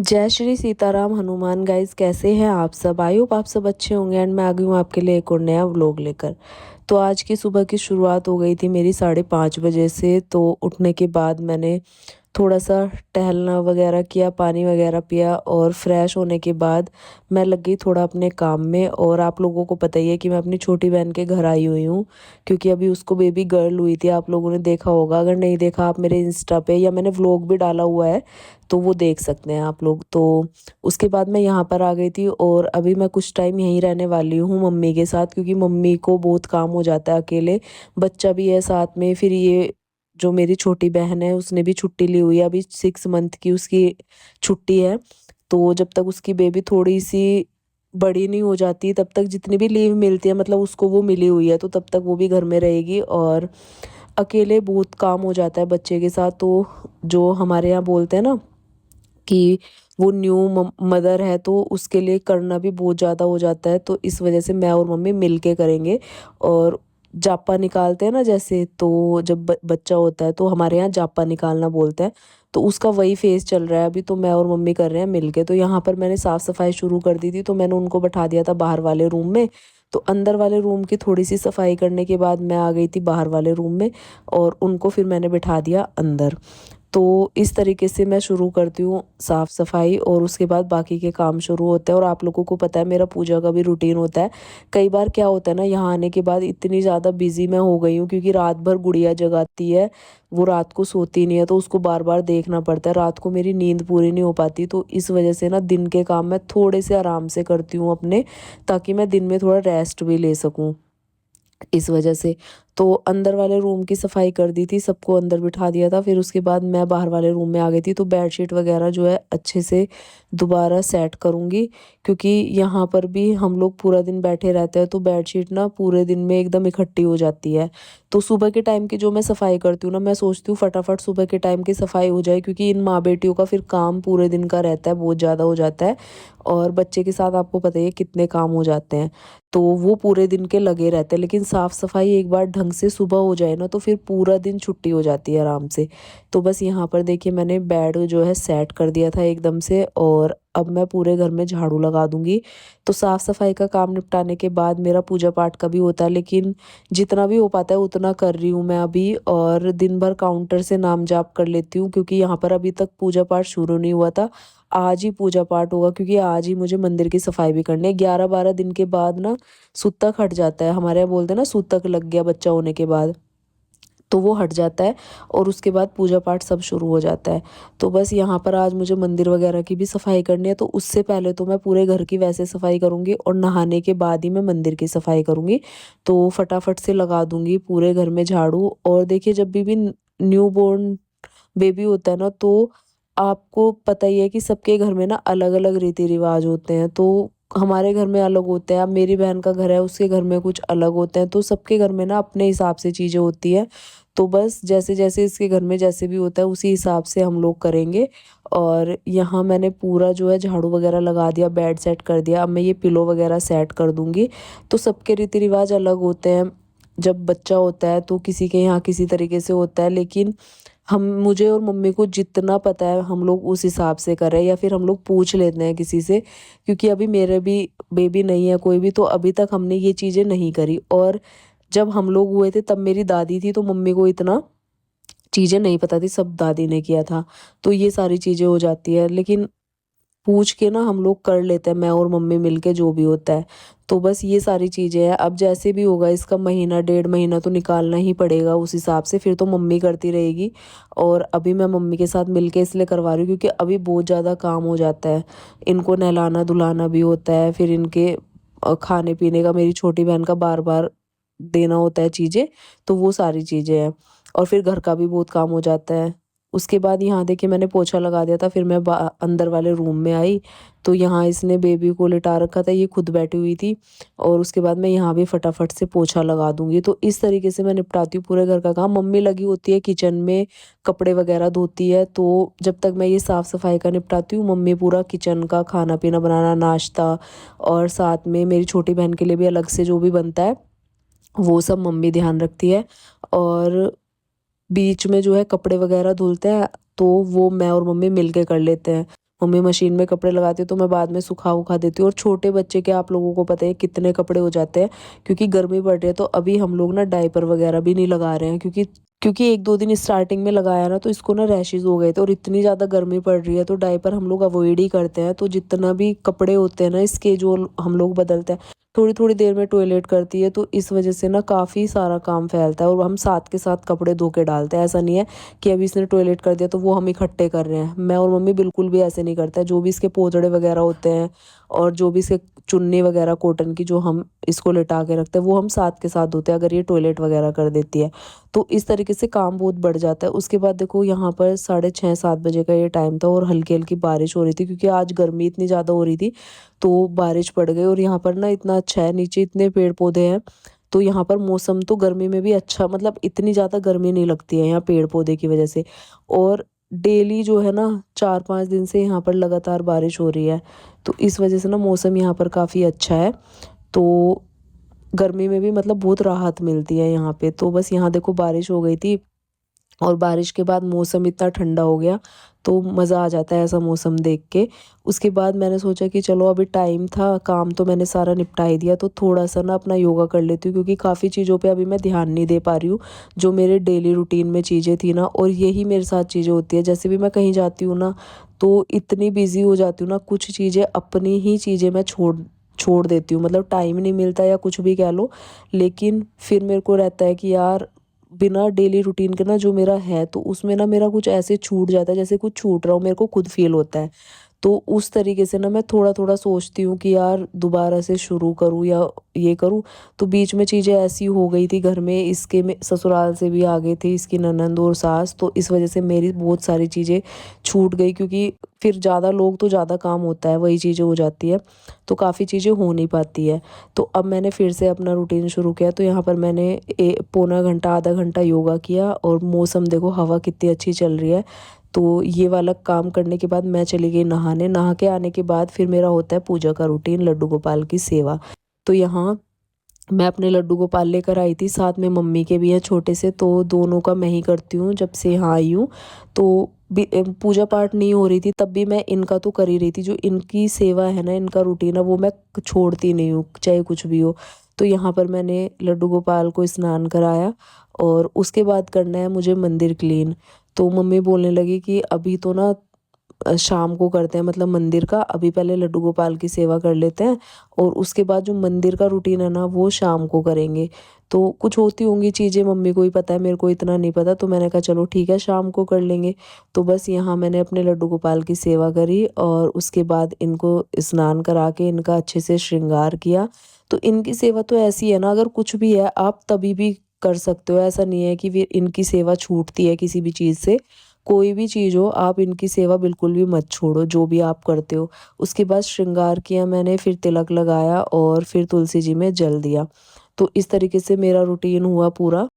जय श्री सीताराम हनुमान गाइस, कैसे हैं आप सब। आई होप आप सब अच्छे होंगे एंड मैं आ गई हूँ आपके लिए एक और नया व्लॉग लेकर। तो आज की सुबह की शुरुआत हो गई थी मेरी 5:30 बजे से। तो उठने के बाद मैंने थोड़ा सा टहलना वगैरह किया, पानी वगैरह पिया और फ्रेश होने के बाद मैं लग गई थोड़ा अपने काम में। और आप लोगों को पता ही है कि मैं अपनी छोटी बहन के घर आई हुई हूँ, क्योंकि अभी उसको बेबी गर्ल हुई थी। आप लोगों ने देखा होगा, अगर नहीं देखा आप मेरे इंस्टा पे या मैंने व्लॉग भी डाला हुआ है तो वो देख सकते हैं आप लोग। तो उसके बाद मैं यहाँ पर आ गई थी और अभी मैं कुछ टाइम यहीं रहने वाली हूँ मम्मी के साथ, क्योंकि मम्मी को बहुत काम हो जाता है अकेले, बच्चा भी है साथ में। फिर ये जो मेरी छोटी बहन है उसने भी छुट्टी ली हुई है, अभी 6 मंथ की उसकी छुट्टी है। तो जब तक उसकी बेबी थोड़ी सी बड़ी नहीं हो जाती तब तक जितनी भी लीव मिलती है, मतलब उसको वो मिली हुई है, तो तब तक वो भी घर में रहेगी। और अकेले बहुत काम हो जाता है बच्चे के साथ। तो जो हमारे यहाँ बोलते हैं ना कि वो न्यू मदर है, तो उसके लिए करना भी बहुत ज़्यादा हो जाता है। तो इस वजह से मैं और मम्मी मिल के करेंगे। और जापा निकालते हैं ना, जैसे तो जब बच्चा होता है तो हमारे यहाँ जापा निकालना बोलते हैं। तो उसका वही फेज चल रहा है अभी, तो मैं और मम्मी कर रहे हैं मिल के। तो यहाँ पर मैंने साफ़ सफाई शुरू कर दी थी, तो मैंने उनको बैठा दिया था बाहर वाले रूम में। तो अंदर वाले रूम की थोड़ी सी सफाई करने के बाद मैं आ गई थी बाहर वाले रूम में, और उनको फिर मैंने बिठा दिया अंदर। तो इस तरीके से मैं शुरू करती हूँ साफ़ सफाई, और उसके बाद बाकी के काम शुरू होते हैं। और आप लोगों को पता है मेरा पूजा का भी रूटीन होता है। कई बार क्या होता है ना, यहाँ आने के बाद इतनी ज़्यादा बिजी मैं हो गई हूँ, क्योंकि रात भर गुड़िया जगाती है, वो रात को सोती नहीं है, तो उसको बार बार देखना पड़ता है। रात को मेरी नींद पूरी नहीं हो पाती, तो इस वजह से ना दिन के काम मैं थोड़े से आराम से करती हूँ अपने, ताकि मैं दिन में थोड़ा रेस्ट भी ले सकूँ इस वजह से। तो अंदर वाले रूम की सफाई कर दी थी, सबको अंदर बिठा दिया था। फिर उसके बाद मैं बाहर वाले रूम में आ गई थी, तो बेडशीट वगैरह जो है अच्छे से दोबारा सेट करूँगी, क्योंकि यहाँ पर भी हम लोग पूरा दिन बैठे रहते हैं, तो बेडशीट ना पूरे दिन में एकदम इकट्ठी हो जाती है। तो सुबह के टाइम की जो मैं सफाई करती हूँ ना, मैं सोचती हूँ फटाफट सुबह के टाइम की सफाई हो जाए, क्योंकि इन माँ बेटियों का फिर काम पूरे दिन का रहता है, बहुत ज़्यादा हो जाता है। और बच्चे के साथ आपको पता ही है कितने काम हो जाते हैं, तो वो पूरे दिन के लगे रहते हैं। लेकिन साफ़ सफाई एक बार ढंग से सुबह हो जाए ना, तो फिर पूरा दिन छुट्टी हो जाती है आराम से। तो बस यहाँ पर देखिए मैंने बेड जो है सेट कर दिया था एकदम से, और अब मैं पूरे घर में झाड़ू लगा दूंगी। तो साफ़ सफाई का काम निपटाने के बाद मेरा पूजा पाठ का भी होता है, लेकिन जितना भी हो पाता है उतना कर रही हूँ मैं अभी। और दिन भर काउंटर से नाम जाप कर लेती हूँ, क्योंकि यहाँ पर अभी तक पूजा पाठ शुरू नहीं हुआ था। आज ही पूजा पाठ होगा, क्योंकि आज ही मुझे मंदिर की सफाई भी करनी है। 11-12 दिन के बाद ना सूतक हट जाता है, हमारे यहाँ बोलते हैं ना सूतक लग गया बच्चा होने के बाद, तो वो हट जाता है और उसके बाद पूजा पाठ सब शुरू हो जाता है। तो बस यहाँ पर आज मुझे मंदिर वगैरह की भी सफाई करनी है, तो उससे पहले तो मैं पूरे घर की वैसे सफाई करूँगी, और नहाने के बाद ही मैं मंदिर की सफाई करूँगी। तो फटाफट से लगा दूँगी पूरे घर में झाड़ू। और देखिए जब भी न्यू बॉर्न बेबी होता है ना, तो आपको पता ही है कि सबके घर में ना अलग अलग रीति रिवाज होते हैं। तो हमारे घर में अलग होते हैं, अब मेरी बहन का घर है उसके घर में कुछ अलग होते हैं, तो सबके घर में ना अपने हिसाब से चीज़ें होती है। तो बस जैसे जैसे इसके घर में जैसे भी होता है उसी हिसाब से हम लोग करेंगे। और यहाँ मैंने पूरा जो है झाड़ू वगैरह लगा दिया, बेड सेट कर दिया। अब मैं ये पिलो वगैरह सेट कर दूंगी। तो सबके रीति रिवाज अलग होते हैं। जब बच्चा होता है तो किसी के यहाँ किसी तरीके से होता है, लेकिन हम मुझे और मम्मी को जितना पता है हम लोग उस हिसाब से कर रहे हैं, या फिर हम लोग पूछ लेते हैं किसी से, क्योंकि अभी मेरे भी बेबी नहीं है कोई भी, तो अभी तक हमने ये चीज़ें नहीं करी। और जब हम लोग हुए थे तब मेरी दादी थी, तो मम्मी को इतना चीज़ें नहीं पता थी, सब दादी ने किया था। तो ये सारी चीज़ें हो जाती है, लेकिन पूछ के ना हम लोग कर लेते हैं, मैं और मम्मी मिलके जो भी होता है। तो बस ये सारी चीज़ें हैं। अब जैसे भी होगा इसका महीना 1.5 महीना तो निकालना ही पड़ेगा उस हिसाब से, फिर तो मम्मी करती रहेगी। और अभी मैं मम्मी के साथ मिलके इसलिए करवा रही हूँ क्योंकि अभी बहुत ज़्यादा काम हो जाता है। इनको नहलाना धुलाना भी होता है, फिर इनके खाने पीने का मेरी छोटी बहन का बार बार देना होता है चीज़ें, तो वो सारी चीज़ें हैं। और फिर घर का भी बहुत काम हो जाता है। उसके बाद यहाँ देखिए मैंने पोछा लगा दिया था, फिर मैं अंदर वाले रूम में आई, तो यहाँ इसने बेबी को लिटा रखा था, ये खुद बैठी हुई थी। और उसके बाद मैं यहाँ भी फटाफट से पोछा लगा दूंगी। तो इस तरीके से मैं निपटाती हूँ पूरे घर का काम। मम्मी लगी होती है किचन में, कपड़े वगैरह धोती है, तो जब तक मैं ये साफ़ सफाई का निपटाती हूँ मम्मी पूरा किचन का खाना पीना बनाना, नाश्ता, और साथ में मेरी छोटी बहन के लिए भी अलग से जो भी बनता है वो सब मम्मी ध्यान रखती है। और बीच में जो है कपड़े वगैरह धुलते हैं, तो वो मैं और मम्मी मिलके कर लेते हैं। मम्मी मशीन में कपड़े लगाती है तो मैं बाद में सुखा उखा देती हूँ। और छोटे बच्चे के आप लोगों को पता है कितने कपड़े हो जाते हैं, क्योंकि गर्मी बढ़ रही है तो अभी हम लोग ना डायपर वगैरह भी नहीं लगा रहे हैं, क्योंकि 1-2 दिन स्टार्टिंग में लगाया ना तो इसको ना रैशेज़ हो गए थे और इतनी ज़्यादा गर्मी पड़ रही है तो डायपर हम लोग अवॉइड ही करते हैं। तो जितना भी कपड़े होते हैं ना इसके जो हम लोग बदलते हैं, थोड़ी-थोड़ी देर में टॉयलेट करती है तो इस वज़ह से ना काफ़ी सारा काम फैलता है और हम साथ के साथ कपड़े धो के डालते हैं। ऐसा नहीं है कि अभी इसने टॉयलेट कर दिया तो वो हम इकट्ठे कर रहे हैं। मैं और मम्मी बिल्कुल भी ऐसे नहीं करते हैं। जो भी इसके पोंछड़े वगैरह होते हैं और जो भी इसके चुन्नी वगैरह कॉटन की जो हम इसको लिटा के रखते हैं वो हम साथ के साथ धोते हैं अगर ये टॉयलेट वगैरह कर देती है। तो इस तरीके से काम बहुत बढ़ जाता है। उसके बाद देखो यहाँ पर 6:30-7 बजे का ये टाइम था और हल्की-हल्की बारिश हो रही थी, क्योंकि आज गर्मी इतनी ज़्यादा हो रही थी तो बारिश पड़ गई। और यहाँ पर ना इतना अच्छा है, नीचे इतने पेड़-पौधे हैं तो यहाँ पर मौसम तो गर्मी में भी अच्छा, मतलब इतनी ज़्यादा गर्मी नहीं लगती है यहाँ पेड़-पौधे की वजह से। और डेली जो है ना 4-5 दिन से यहाँ पर लगातार बारिश हो रही है, तो इस वजह से ना मौसम यहाँ पर काफ़ी अच्छा है। तो गर्मी में भी मतलब बहुत राहत मिलती है यहाँ पे। तो बस यहाँ देखो बारिश हो गई थी और बारिश के बाद मौसम इतना ठंडा हो गया तो मज़ा आ जाता है ऐसा मौसम देख के। उसके बाद मैंने सोचा कि चलो अभी टाइम था, काम तो मैंने सारा निपटा ही दिया तो थोड़ा-सा ना अपना योगा कर लेती हूँ, क्योंकि काफ़ी चीज़ों पे अभी मैं ध्यान नहीं दे पा रही हूँ, जो मेरे डेली रूटीन में चीज़ें थी ना। और यही मेरे साथ चीज़ें होती हैं, जैसे भी मैं कहीं जाती हूँ ना, तो इतनी बिज़ी हो जाती हूँ ना, कुछ चीज़ें अपनी ही चीज़ें मैं छोड़ छोड़ देती हूँ, मतलब टाइम नहीं मिलता या कुछ भी कह लो। लेकिन फिर मेरे को रहता है कि यार बिना डेली रूटीन के ना जो मेरा है तो उसमें ना मेरा कुछ ऐसे छूट जाता है, जैसे कुछ छूट रहा हो, मेरे को खुद फील होता है। तो उस तरीके से ना मैं थोड़ा-थोड़ा सोचती हूँ कि यार दोबारा से शुरू करूँ या ये करूँ। तो बीच में चीज़ें ऐसी हो गई थी घर में, इसके में ससुराल से भी आ गए थे इसकी ननंद और सास, तो इस वज़ह से मेरी बहुत सारी चीज़ें छूट गई, क्योंकि फिर ज़्यादा लोग तो ज़्यादा काम होता है, वही चीज़ें हो जाती है, तो काफ़ी चीज़ें हो नहीं पाती है। तो अब मैंने फिर से अपना रूटीन शुरू किया, तो यहाँ पर मैंने पौना घंटा आधा घंटा योगा किया और मौसम देखो हवा कितनी अच्छी चल रही है। तो ये वाला काम करने के बाद मैं चली गई नहाने, नहा के आने के बाद फिर मेरा होता है पूजा का रूटीन, लड्डू गोपाल की सेवा। तो यहाँ मैं अपने लड्डू गोपाल लेकर आई थी, साथ में मम्मी के भी हैं छोटे से, तो दोनों का मैं ही करती हूँ जब से यहाँ आई हूँ। तो पूजा पाठ नहीं हो रही थी तब भी मैं इनका तो कर ही रही थी, जो इनकी सेवा है ना, इनका रूटीन है वो मैं छोड़ती नहीं हूँ चाहे कुछ भी हो। तो यहाँ पर मैंने लड्डू गोपाल को स्नान कराया और उसके बाद करना है मुझे मंदिर क्लीन। तो मम्मी बोलने लगी कि अभी तो ना शाम को करते हैं, मतलब मंदिर का, अभी पहले लड्डू गोपाल की सेवा कर लेते हैं और उसके बाद जो मंदिर का रूटीन है ना वो शाम को करेंगे। तो कुछ होती होंगी चीज़ें, मम्मी को ही पता है, मेरे को इतना नहीं पता, तो मैंने कहा चलो ठीक है शाम को कर लेंगे। तो बस यहाँ मैंने अपने लड्डू गोपाल की सेवा करी और उसके बाद इनको स्नान करा के इनका अच्छे से श्रृंगार किया। तो इनकी सेवा तो ऐसी है ना, अगर कुछ भी है आप तभी भी कर सकते हो, ऐसा नहीं है कि फिर इनकी सेवा छूटती है किसी भी चीज़ से। कोई भी चीज़ हो आप इनकी सेवा बिल्कुल भी मत छोड़ो, जो भी आप करते हो। उसके बाद श्रृंगार किया मैंने, फिर तिलक लगाया और फिर तुलसी जी में जल दिया। तो इस तरीके से मेरा रूटीन हुआ पूरा।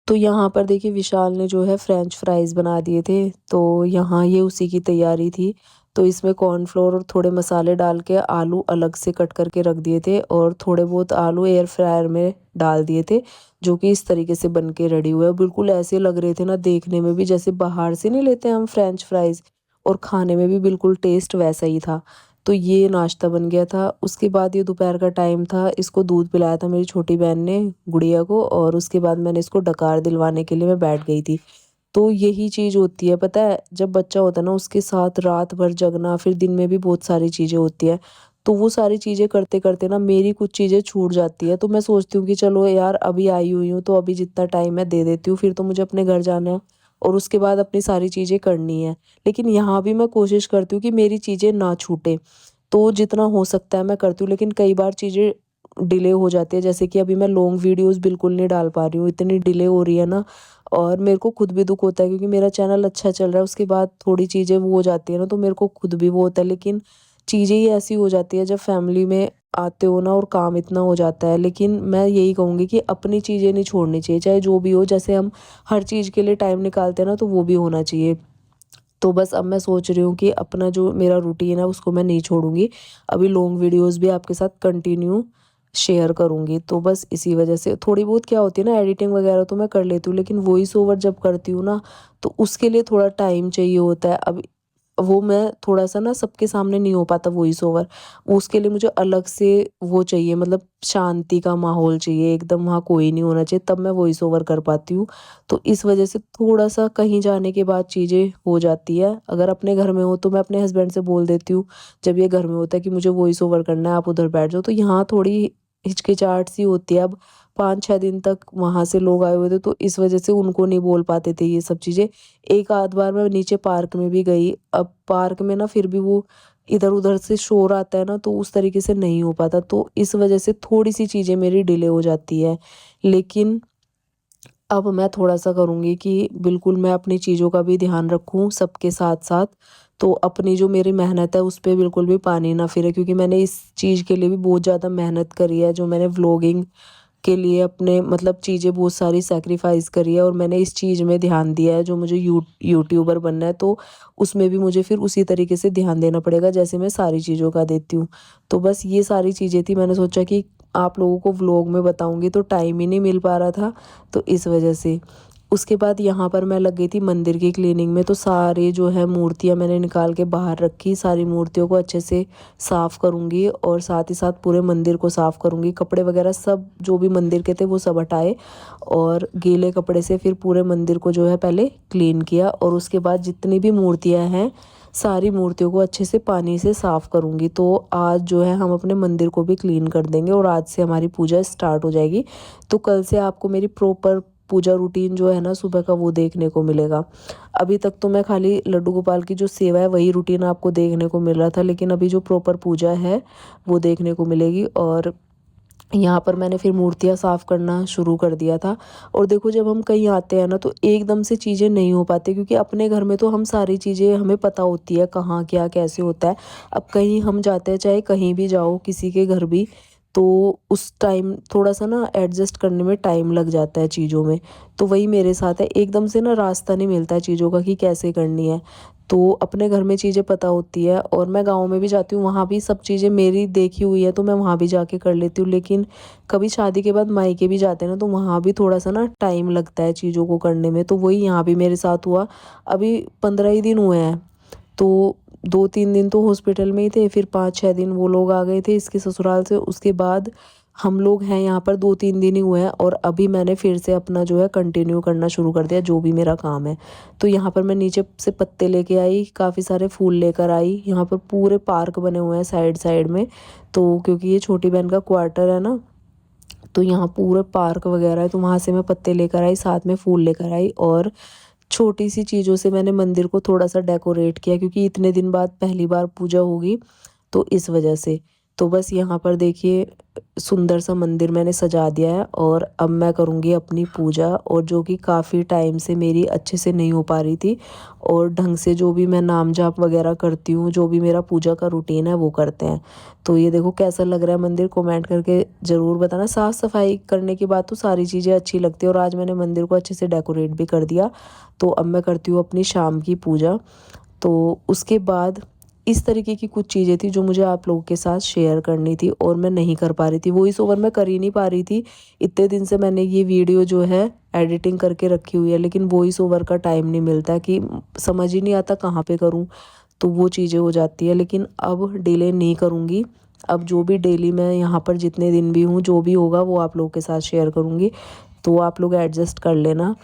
तो यहाँ पर देखिए विशाल ने जो है फ्रेंच फ्राइज़ बना दिए थे, तो यहाँ ये उसी की तैयारी थी। तो इसमें कॉर्नफ्लोर और थोड़े मसाले डाल के आलू अलग से कट करके रख दिए थे और थोड़े बहुत आलू एयर फ्रायर में डाल दिए थे, जो कि इस तरीके से बन के रेडी हुए। बिल्कुल ऐसे लग रहे थे ना देखने में भी जैसे बाहर से नहीं लेते हम फ्रेंच फ्राइज़, और खाने में भी बिल्कुल टेस्ट वैसा ही था। तो ये नाश्ता बन गया था। उसके बाद ये दोपहर का टाइम था, इसको दूध पिलाया था मेरी छोटी बहन ने गुड़िया को, और उसके बाद मैंने इसको डकार दिलवाने के लिए मैं बैठ गई थी। तो यही चीज़ होती है पता है, जब बच्चा होता है ना उसके साथ रात भर जगना, फिर दिन में भी बहुत सारी चीज़ें होती हैं। तो वो सारी चीज़ें करते-करते ना मेरी कुछ चीज़ें छूट जाती है। तो मैं सोचती हूँ कि चलो यार अभी आई हुई हूँ तो अभी जितना टाइम है दे देती हूँ, फिर तो मुझे अपने घर जाना है और उसके बाद अपनी सारी चीज़ें करनी है। लेकिन यहाँ भी मैं कोशिश करती हूँ कि मेरी चीज़ें ना छूटें। तो जितना हो सकता है मैं करती हूँ, लेकिन कई बार चीज़ें डिले हो जाती है, जैसे कि अभी मैं लॉन्ग वीडियोस बिल्कुल नहीं डाल पा रही हूँ, इतनी डिले हो रही है ना, और मेरे को खुद भी दुःख होता है क्योंकि मेरा चैनल अच्छा चल रहा है, उसके बाद थोड़ी चीज़ें वो हो जाती है ना, तो मेरे को खुद भी वो होता है। लेकिन चीज़ें ही ऐसी हो जाती है जब फैमिली में आते हो ना और काम इतना हो जाता है। लेकिन मैं यही कहूँगी कि अपनी चीज़ें नहीं छोड़नी चाहिए, चाहे जो भी हो, जैसे हम हर चीज़ के लिए टाइम निकालते हैं ना, तो वो भी होना चाहिए। तो बस अब मैं सोच रही हूँ कि अपना जो मेरा रूटीन है उसको मैं नहीं छोड़ूँगी। अभी लॉन्ग वीडियोज़ भी आपके साथ कंटिन्यू शेयर करूँगी। तो बस इसी वजह से थोड़ी बहुत क्या होती है ना, एडिटिंग वगैरह तो मैं कर लेती हूँ, लेकिन वॉइस ओवर जब करती हूँ ना, तो उसके लिए थोड़ा टाइम चाहिए होता है। अब वो मैं थोड़ा-सा ना सबके सामने नहीं हो पाता वॉइस ओवर। उसके लिए मुझे अलग से वो चाहिए, मतलब शांति का माहौल चाहिए, एकदम वहाँ कोई नहीं होना चाहिए, तब मैं वॉइस ओवर कर पाती हूँ। तो इस वजह से थोड़ा-सा कहीं जाने के बाद चीज़ें हो जाती है। अगर अपने घर में हो तो मैं अपने हस्बैंड से बोल देती हूँ, जब ये घर में होता है कि मुझे वॉइस ओवर करना है, आप उधर बैठ जाओ। तो यहाँ थोड़ी हिचकिचाहट सी होती है। अब 5-6 दिन तक वहाँ से लोग आए हुए थे, तो इस वजह से उनको नहीं बोल पाते थे ये सब चीज़ें। एक आध बार मैं नीचे पार्क में भी गई, अब पार्क में ना फिर भी वो इधर-उधर से शोर आता है ना, तो उस तरीके से नहीं हो पाता, तो इस वजह से थोड़ी-सी चीज़ें मेरी डिले हो जाती है। लेकिन अब मैं थोड़ा-सा करूँगी कि बिल्कुल मैं अपनी चीज़ों का भी ध्यान रखूँ सबके साथ-साथ, तो अपनी जो मेरी मेहनत है उस पे बिल्कुल भी पानी ना फिरे, क्योंकि मैंने इस चीज़ के लिए भी बहुत ज़्यादा मेहनत करी है, जो मैंने व्लॉगिंग के लिए अपने मतलब चीज़ें बहुत सारी सैक्रिफ़ाइस करी है, और मैंने इस चीज़ में ध्यान दिया है, जो मुझे यूट्यूबर बनना है, तो उसमें भी मुझे फिर उसी तरीके से ध्यान देना पड़ेगा जैसे मैं सारी चीज़ों का देती हूँ। तो बस ये सारी चीज़ें थी, मैंने सोचा कि आप लोगों को व्लॉग में बताऊँगी, तो टाइम ही नहीं मिल पा रहा था, तो इस वजह से। उसके बाद यहाँ पर मैं लग गई थी मंदिर की क्लीनिंग में, तो सारे जो है मूर्तियाँ मैंने निकाल के बाहर रखी, सारी मूर्तियों को अच्छे से साफ़ करूँगी, और साथ ही साथ पूरे मंदिर को साफ़ करूँगी। कपड़े वगैरह सब जो भी मंदिर के थे वो सब हटाए, और गीले कपड़े से फिर पूरे मंदिर को जो है पहले क्लीन किया, और उसके बाद जितनी भी मूर्तियाँ हैं, सारी मूर्तियों को अच्छे से पानी से साफ़ करूँगी। तो आज जो है हम अपने मंदिर को भी क्लीन कर देंगे, और आज से हमारी पूजा स्टार्ट हो जाएगी। तो कल से आपको मेरी प्रॉपर पूजा रूटीन जो है ना सुबह का, वो देखने को मिलेगा। अभी तक तो मैं खाली लड्डू गोपाल की जो सेवा है वही रूटीन आपको देखने को मिल रहा था, लेकिन अभी जो प्रॉपर पूजा है वो देखने को मिलेगी। और यहाँ पर मैंने फिर मूर्तियाँ साफ़ करना शुरू कर दिया था। और देखो, जब हम कहीं आते हैं ना तो एकदम से चीज़ें नहीं हो पाती, क्योंकि अपने घर में तो हम सारी चीज़ें हमें पता होती है कहाँ क्या कैसे होता है। अब कहीं हम जाते हैं, चाहे कहीं भी जाओ किसी के घर भी, तो उस टाइम थोड़ा-सा ना एडजस्ट करने में टाइम लग जाता है चीज़ों में। तो वही मेरे साथ है, एकदम से ना रास्ता नहीं मिलता है चीज़ों का कि कैसे करनी है। तो अपने घर में चीज़ें पता होती है, और मैं गाँव में भी जाती हूँ, वहाँ भी सब चीज़ें मेरी देखी हुई है, तो मैं वहाँ भी जाके कर लेती हूँ। लेकिन कभी शादी के बाद मायके भी जाते हैं ना, तो वहाँ भी थोड़ा-सा ना टाइम लगता है चीज़ों को करने में, तो वही यहाँ भी मेरे साथ हुआ। अभी 15 ही दिन हुए हैं, तो 2-3 दिन तो हॉस्पिटल में ही थे, फिर 5-6 दिन वो लोग आ गए थे इसके ससुराल से, उसके बाद हम लोग हैं यहाँ पर 2-3 दिन ही हुए हैं, और अभी मैंने फिर से अपना जो है कंटिन्यू करना शुरू कर दिया जो भी मेरा काम है। तो यहाँ पर मैं नीचे से पत्ते लेके आई, काफ़ी सारे फूल लेकर आई, यहाँ पर पूरे पार्क बने हुए हैं साइड-साइड में, तो क्योंकि ये छोटी बहन का क्वार्टर है ना, तो यहाँ पूरा पार्क वगैरह है, तो वहाँ से मैं पत्ते लेकर आई, साथ में फूल लेकर आई, और छोटी-सी चीज़ों से मैंने मंदिर को थोड़ा-सा डेकोरेट किया, क्योंकि इतने दिन बाद पहली बार पूजा होगी, तो इस वजह से। तो बस यहाँ पर देखिए, सुंदर सा मंदिर मैंने सजा दिया है, और अब मैं करूँगी अपनी पूजा, और जो कि काफ़ी टाइम से मेरी अच्छे से नहीं हो पा रही थी, और ढंग से जो भी मैं नाम जाप वगैरह करती हूँ, जो भी मेरा पूजा का रूटीन है वो करते हैं। तो ये देखो कैसा लग रहा है मंदिर, कमेंट करके ज़रूर बताना। साफ़ सफाई करने के बाद तो सारी चीज़ें अच्छी लगती है, और आज मैंने मंदिर को अच्छे से डेकोरेट भी कर दिया। तो अब मैं करती हूँ अपनी शाम की पूजा। तो उसके बाद इस तरीके की कुछ चीज़ें थी जो मुझे आप लोगों के साथ शेयर करनी थी, और मैं नहीं कर पा रही थी, वॉइस ओवर मैं कर ही नहीं पा रही थी। इतने दिन से मैंने ये वीडियो जो है एडिटिंग करके रखी हुई है, लेकिन वॉइस ओवर का टाइम नहीं मिलता, कि समझ ही नहीं आता कहाँ पे करूँ, तो वो चीज़ें हो जाती है। लेकिन अब डिले नहीं करूँगी, अब जो भी डेली मैं यहाँ पर जितने दिन भी हूँ, जो भी होगा वो आप लोगों के साथ शेयर करूँगी, तो आप लोग एडजस्ट कर लेना।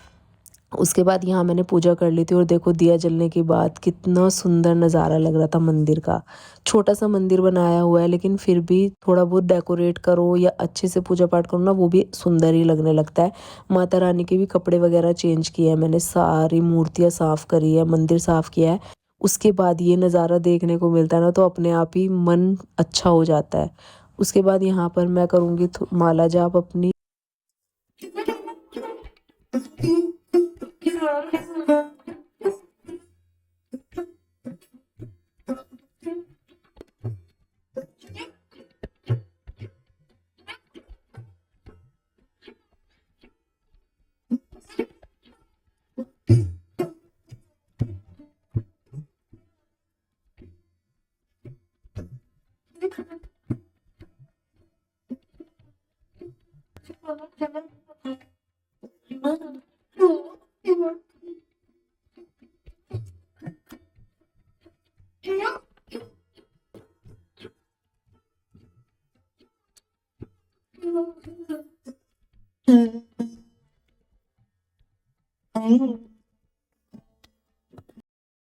उसके बाद यहाँ मैंने पूजा कर ली थी, और देखो दिया जलने के बाद कितना सुंदर नज़ारा लग रहा था मंदिर का। छोटा सा मंदिर बनाया हुआ है, लेकिन फिर भी थोड़ा बहुत डेकोरेट करो या अच्छे से पूजा पाठ करो ना, वो भी सुंदर ही लगने लगता है। माता रानी के भी कपड़े वगैरह चेंज किए हैं मैंने, सारी मूर्तियाँ साफ़ करी है, मंदिर साफ़ किया है। उसके बाद ये नज़ारा देखने को मिलता है ना, तो अपने आप ही मन अच्छा हो जाता है। उसके बाद यहाँ पर मैं करूँगी माला जाप अपनी।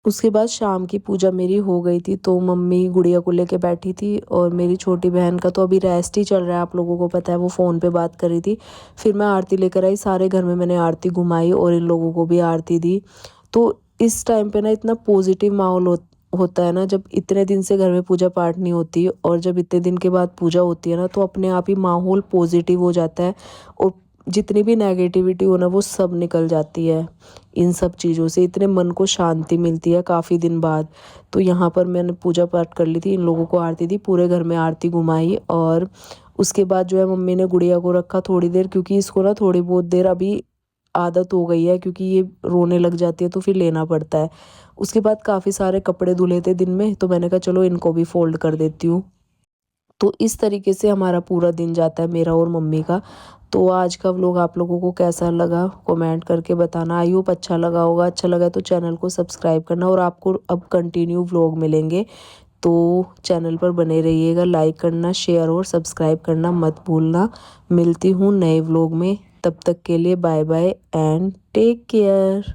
उसके बाद शाम की पूजा मेरी हो गई थी, तो मम्मी गुड़िया को लेके बैठी थी और मेरी छोटी बहन का तो अभी रेस्ट ही चल रहा है, आप लोगों को पता है, वो फ़ोन पे बात कर रही थी। फिर मैं आरती लेकर आई, सारे घर में मैंने आरती घुमाई और इन लोगों को भी आरती दी। तो इस टाइम पे ना इतना पॉजिटिव माहौल होता है ना, जब इतने दिन से घर में पूजा पाठ नहीं होती और जब इतने दिन के बाद पूजा होती है ना, तो अपने आप ही माहौल पॉजिटिव हो जाता है और जितनी भी नेगेटिविटी हो ना वो सब निकल जाती है। इन सब चीज़ों से इतने मन को शांति मिलती है काफ़ी दिन बाद। तो यहाँ पर मैंने पूजा पाठ कर ली थी, इन लोगों को आरती दी, पूरे घर में आरती घुमाई और उसके बाद जो है मम्मी ने गुड़िया को रखा थोड़ी देर, क्योंकि इसको ना थोड़ी बहुत देर अभी आदत हो गई है, क्योंकि ये रोने लग जाती है तो फिर लेना पड़ता है। उसके बाद काफ़ी सारे कपड़े धुले थे दिन में, तो मैंने कहा चलो इनको भी फोल्ड कर देती हूँ। तो इस तरीके से हमारा पूरा दिन जाता है, मेरा और मम्मी का। तो आज का व्लॉग आप लोगों को कैसा लगा कमेंट करके बताना। आई होप अच्छा लगा होगा, अच्छा लगा तो चैनल को सब्सक्राइब करना और आपको अब कंटिन्यू व्लॉग मिलेंगे, तो चैनल पर बने रहिएगा। लाइक करना, शेयर और सब्सक्राइब करना मत भूलना। मिलती हूँ नए व्लॉग में, तब तक के लिए bye bye and take care.